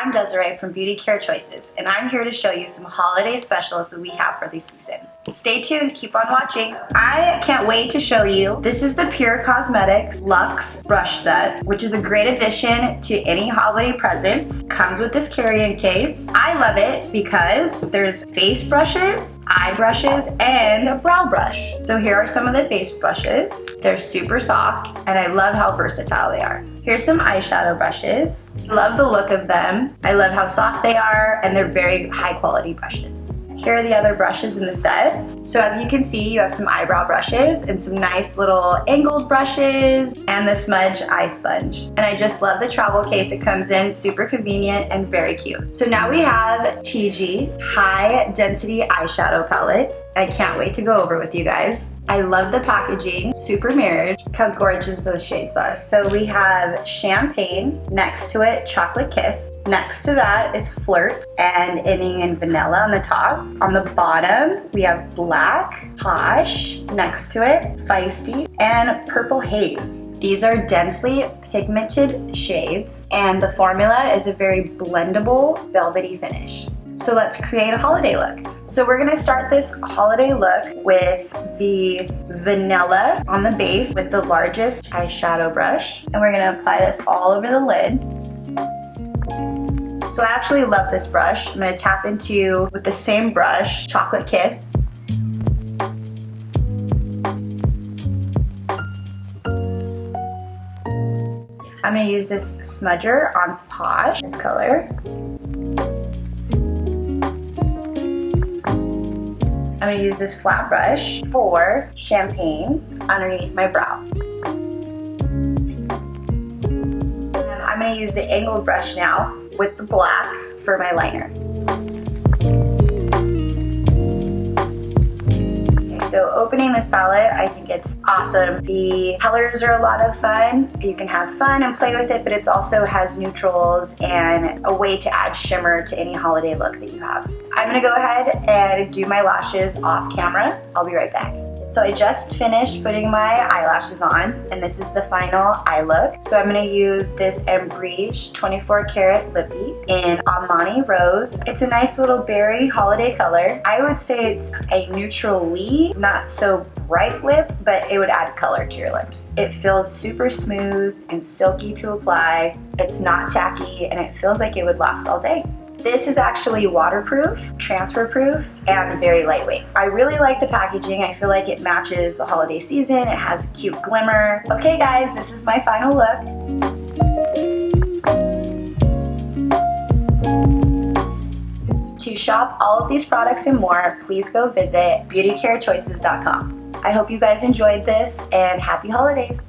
I'm Desiree from Beauty Care Choices, and I'm here to show you some holiday specials that we have for this season. Stay tuned, keep on watching. I can't wait to show you. This is the Pure Cosmetics Luxe Brush Set, which is a great addition to any holiday present. Comes with this carry-in case. I love it because there's face brushes, eye brushes, and a brow brush. So here are some of the face brushes. They're super soft, and I love how versatile they are. Here's some eyeshadow brushes. Love the look of them. I love how soft they are, and they're very high quality brushes. Here are the other brushes in the set. So as you can see, you have some eyebrow brushes and some nice little angled brushes and the smudge eye sponge. And I just love the travel case it comes in, super convenient and very cute. So now we have TIGI High Density Eyeshadow Palette. I can't wait to go over with you guys. I love the packaging, super mirrored. Look how gorgeous those shades are. So we have Champagne, next to it Chocolate Kiss. Next to that is Flirt and ending in Vanilla on the top. On the bottom, we have Black, Posh, next to it Feisty, and Purple Haze. These are densely pigmented shades, and the formula is a very blendable, velvety finish. So let's create a holiday look. So we're gonna start this holiday look with the vanilla on the base with the largest eyeshadow brush. And we're gonna apply this all over the lid. So I actually love this brush. I'm gonna tap into, with the same brush, Chocolate Kiss. I'm gonna use this smudger on Posh, this color. I'm gonna use this flat brush for Champagne underneath my brow. And I'm gonna use the angled brush now with the black for my liner. Okay, so opening this palette, I think it's awesome. The colors are a lot of fun. You can have fun and play with it, but it also has neutrals and a way to add shimmer to any holiday look that you have. I'm gonna go ahead and do my lashes off camera. I'll be right back. So I just finished putting my eyelashes on, and this is the final eye look. So I'm gonna use this Ambreesh 24 karat lippy in Amani Rose. It's a nice little berry holiday color. I would say it's a neutrally, not so bright lip, but it would add color to your lips. It feels super smooth and silky to apply. It's not tacky, and it feels like it would last all day. This is actually waterproof, transfer proof, and very lightweight. I really like the packaging. I feel like it matches the holiday season. It has a cute glimmer. Okay guys, this is my final look. To shop all of these products and more, please go visit beautycarechoices.com. I hope you guys enjoyed this, and happy holidays.